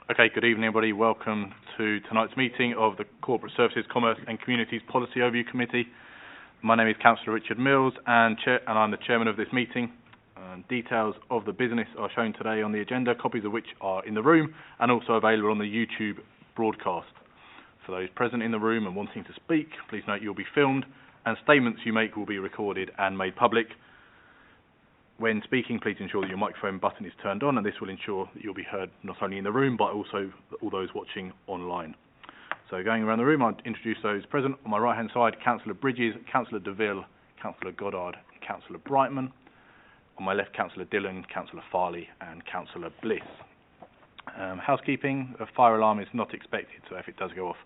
Okay, good evening everybody. Welcome to tonight's meeting of the Corporate Services, Commerce and Communities Policy Overview Committee. My name is Councillor Richard Mills and I'm the chairman of this meeting. Details of the business are shown today on the agenda, copies of which are in the room and also available on the YouTube broadcast. For those present in the room and wanting to speak, please note you'll be filmed and statements you make will be recorded and made public. When speaking, please ensure that your microphone button is turned on, and this will ensure that you'll be heard not only in the room, but also all those watching online. So going around the room, I'll introduce those present. On my right-hand side, Councillor Bridges, Councillor DeVille, Councillor Goddard, and Councillor Brightman. On my left, Councillor Dillon, Councillor Farley, and Councillor Bliss. Housekeeping, a fire alarm is not expected, so if it does go off,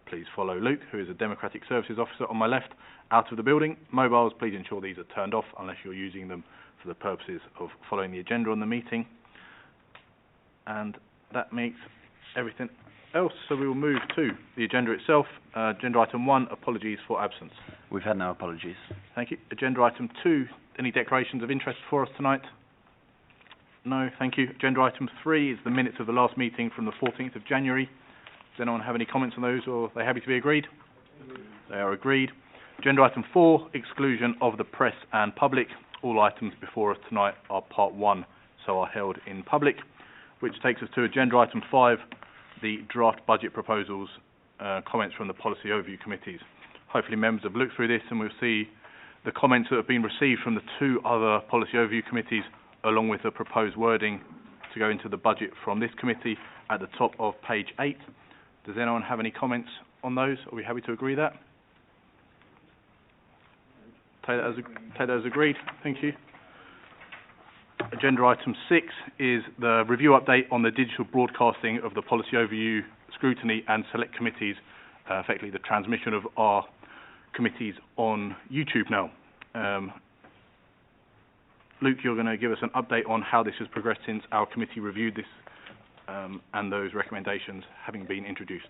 please follow Luke, who is a Democratic Services Officer on my left, out of the building. Mobiles, please ensure these are turned off unless you're using them for the purposes of following the agenda on the meeting. And that makes everything else, so we will move to the agenda itself. Agenda item 1, apologies for absence. We've had no apologies. Thank you. Agenda item 2, any declarations of interest for us tonight? No, thank you. Agenda item 3 is the minutes of the last meeting from the 14th of January. Does anyone have any comments on those, or are they happy to be agreed? They are agreed. Agenda item 4, exclusion of the press and public. All items before us tonight are part 1, so are held in public, which takes us to agenda item 5, the draft budget proposals, comments from the policy overview committees. Hopefully members have looked through this and we'll see the comments that have been received from the 2 other policy overview committees, along with the proposed wording to go into the budget from this committee at the top of page 8. Does anyone have any comments on those? Are we happy to agree that? Take that as agreed. Thank you. Agenda item 6 is the review update on the digital broadcasting of the policy overview, scrutiny and select committees, effectively the transmission of our committees on YouTube now. Luke, you're going to give us an update on how this has progressed since our committee reviewed this and those recommendations having been introduced.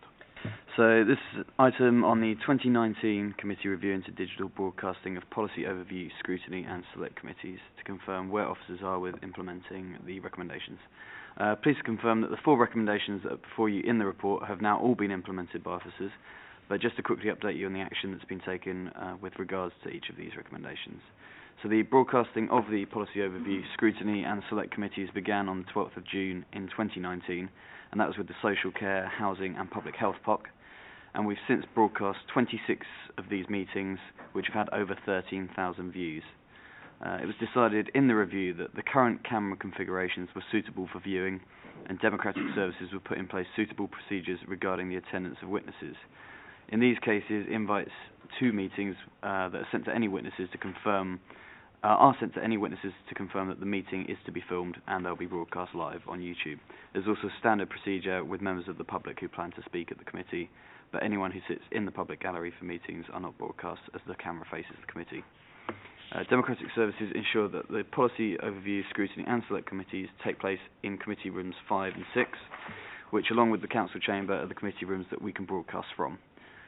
So this is an item on the 2019 committee review into digital broadcasting of policy overview, scrutiny and select committees to confirm where officers are with implementing the recommendations. Please confirm that the 4 recommendations that are before you in the report have now all been implemented by officers, but just to quickly update you on the action that's been taken with regards to each of these recommendations. So the broadcasting of the policy overview, scrutiny and select committees began on the 12th of June in 2019, and that was with the social care, housing and public health POC. And we've since broadcast 26 of these meetings, which have had over 13,000 views. It was decided in the review that the current camera configurations were suitable for viewing, and Democratic Services would put in place suitable procedures regarding the attendance of witnesses. In these cases, invites to meetings that are sent to any witnesses to confirm that the meeting is to be filmed and they'll be broadcast live on YouTube. There's also standard procedure with members of the public who plan to speak at the committee, but anyone who sits in the public gallery for meetings are not broadcast as the camera faces the committee. Democratic Services ensure that the policy overview, scrutiny and select committees take place in committee rooms 5 and 6, which along with the council chamber are the committee rooms that we can broadcast from.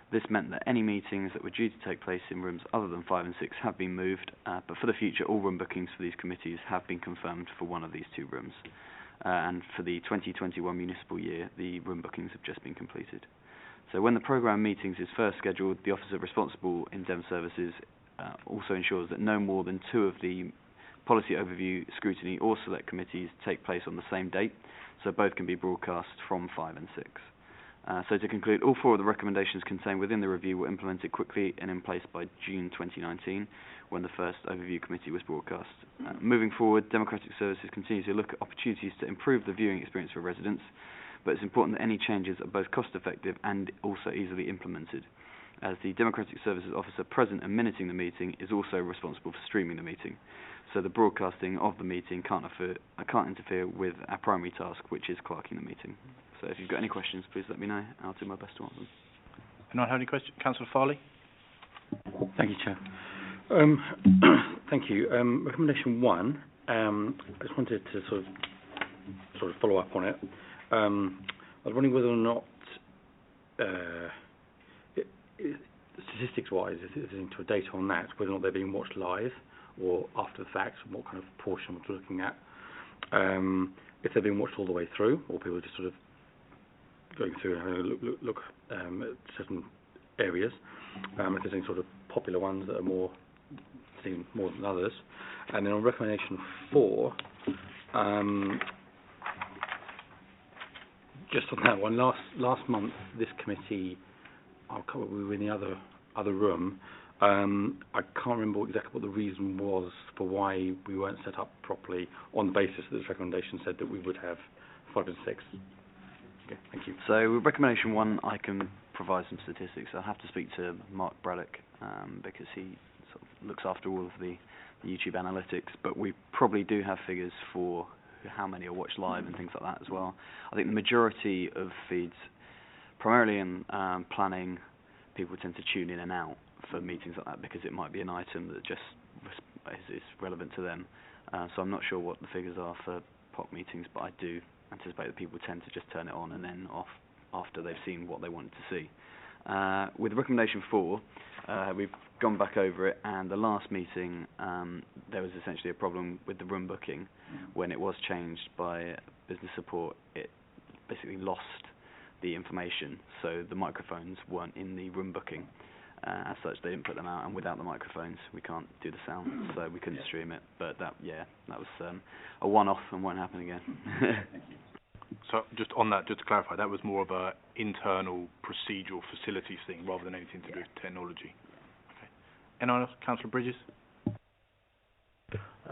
This meant that any meetings that were due to take place in rooms other than 5 and 6 have been moved, but for the future all room bookings for these committees have been confirmed for one of these 2 rooms. And for the 2021 municipal year, the room bookings have just been completed. So when the programme meetings is first scheduled, the officer responsible in Dem Services also ensures that no more than 2 of the policy overview, scrutiny or select committees take place on the same date, so both can be broadcast from 5 and 6. So to conclude, all 4 of the recommendations contained within the review were implemented quickly and in place by June 2019, when the first overview committee was broadcast. Moving forward, Democratic Services continue to look at opportunities to improve the viewing experience for residents, but it's important that any changes are both cost-effective and also easily implemented, as the Democratic Services officer present and minuting the meeting is also responsible for streaming the meeting. So the broadcasting of the meeting can't interfere with our primary task, which is clerking the meeting. So if you've got any questions, please let me know. I'll do my best to answer them. Anyone have any questions? Councillor Farley? Thank you, Chair. Thank you. Recommendation 1, I just wanted to sort of follow up on it. I was wondering whether or not, statistics-wise, if there's into data on that, whether or not they're being watched live or after the fact, and what kind of proportion we're looking at. If they're being watched all the way through, or people just sort of going through and having a look at certain areas, if there's any sort of popular ones that are more seen more than others. And then on recommendation 4, just on that one, last month this committee, we were in the other room. I can't remember exactly what the reason was for why we weren't set up properly on the basis that this recommendation said that we would have 5 and 6. Okay, thank you. So with recommendation 1, I can provide some statistics. I'll have to speak to Mark Braddock because he sort of looks after all of the YouTube analytics, but we probably do have figures for how many are watched live and things like that as well. I think the majority of feeds, primarily in planning, people tend to tune in and out for meetings like that because it might be an item that just is relevant to them. So I'm not sure what the figures are for POC meetings, but I do anticipate that people tend to just turn it on and then off after they've seen what they wanted to see. With recommendation 4, we've gone back over it, and the last meeting there was essentially a problem with the room booking. When it was changed by business support, it basically lost the information, so the microphones weren't in the room booking. As such, they didn't put them out, and without the microphones we can't do the sound, so we couldn't stream it. But that was a one-off and won't happen again. So just on that, just to clarify, that was more of a internal procedural facilities thing rather than anything to do with technology. Okay. Anyone else? Councillor Bridges?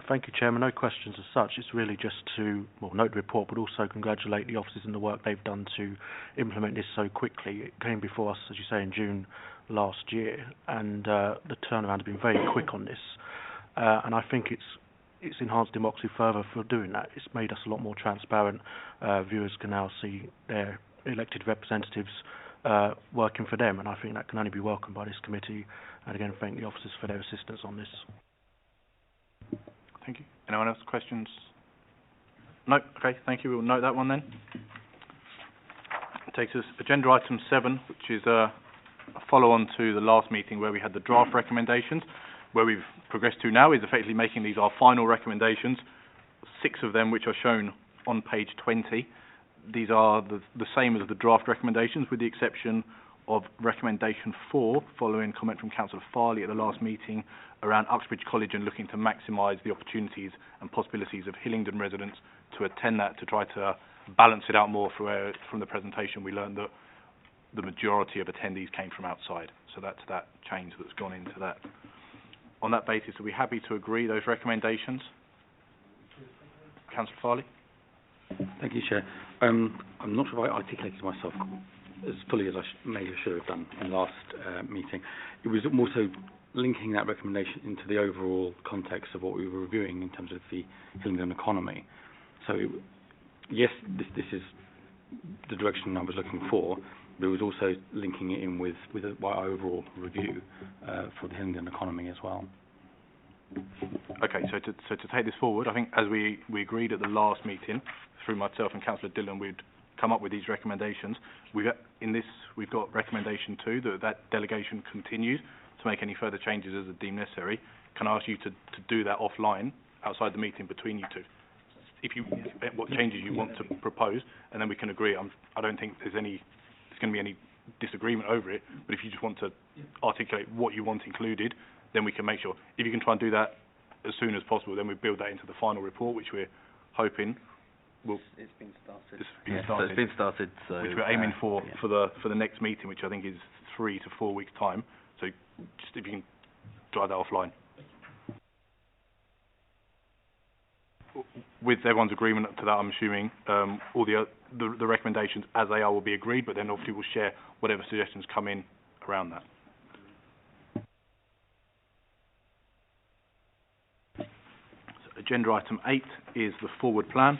Thank you, Chairman. No questions as such. It's really just to note the report, but also congratulate the officers and the work they've done to implement this so quickly. It came before us, as you say, in June last year, and the turnaround has been very quick on this. And I think it's enhanced democracy further for doing that. It's made us a lot more transparent. Viewers can now see their elected representatives working for them, and I think that can only be welcomed by this committee. And again, thank the officers for their assistance on this. Thank you. Anyone else? Questions? No? Okay, thank you. We'll note that one then. It takes us agenda item 7, which is a follow-on to the last meeting where we had the draft recommendations. Where we've progressed to now is effectively making these our final recommendations, 6 of them which are shown on page 20. These are the same as the draft recommendations, with the exception of recommendation 4, following comment from Councillor Farley at the last meeting around Uxbridge College and looking to maximise the opportunities and possibilities of Hillingdon residents to attend that, to try to balance it out more. From the presentation we learned that the majority of attendees came from outside, so that's that change that's gone into that. On that basis, are we happy to agree those recommendations? Councillor Farley? Thank you, Chair. I'm not sure if I articulated myself as fully as I maybe should have done in the last meeting. It was more so linking that recommendation into the overall context of what we were reviewing in terms of the Hillingdon economy. So, yes, this is the direction I was looking for, but it was also linking it in with our overall review for the Hillingdon economy as well. Okay, so to take this forward, I think as we agreed at the last meeting, through myself and Councillor Dillon, we'd come up with these recommendations. We've got recommendation 2 that delegation continues to make any further changes as are deemed necessary. Can I ask you to do that offline, outside the meeting, between you two? What changes you want to propose, and then we can agree. I don't think there's going to be any disagreement over it, but if you just want to articulate what you want included, then we can make sure. If you can try and do that as soon as possible, then we build that into the final report, which we're hoping will... It's been started. So it's been started. So, which we're aiming for the next meeting, which I think is 3 to 4 weeks' time. So just if you can drive that offline. With everyone's agreement to that, I'm assuming all the recommendations as they are will be agreed, but then obviously we'll share whatever suggestions come in around that. So agenda item 8 is the forward plan.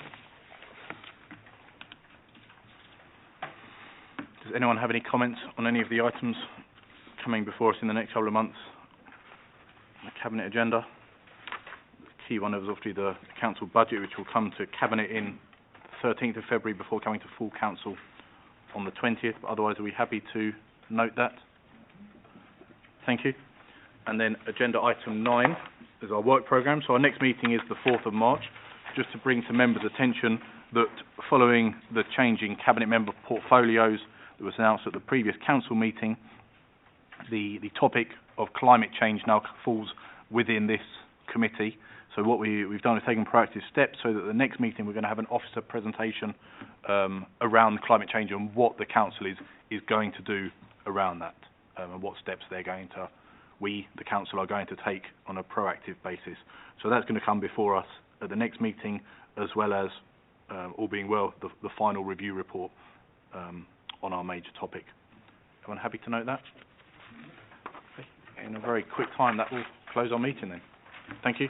Does anyone have any comments on any of the items coming before us in the next couple of months? The Cabinet agenda. Key one is obviously the council budget, which will come to Cabinet in 13th of February before coming to full council on the 20th. But otherwise, are we happy to note that? Thank you. And then agenda item 9 is our work programme. So our next meeting is the 4th of March. just to bring to members' attention that following the change in cabinet member portfolios that was announced at the previous council meeting, the topic of climate change now falls within this committee. So what we've done is taken proactive steps so that the next meeting we're going to have an officer presentation around climate change and what the council is going to do around that, and what steps the council are going to take on a proactive basis. So that's going to come before us at the next meeting, as well as, all being well, the final review report on our major topic. Everyone happy to note that? Okay. In a very quick time, that will close our meeting then. Thank you.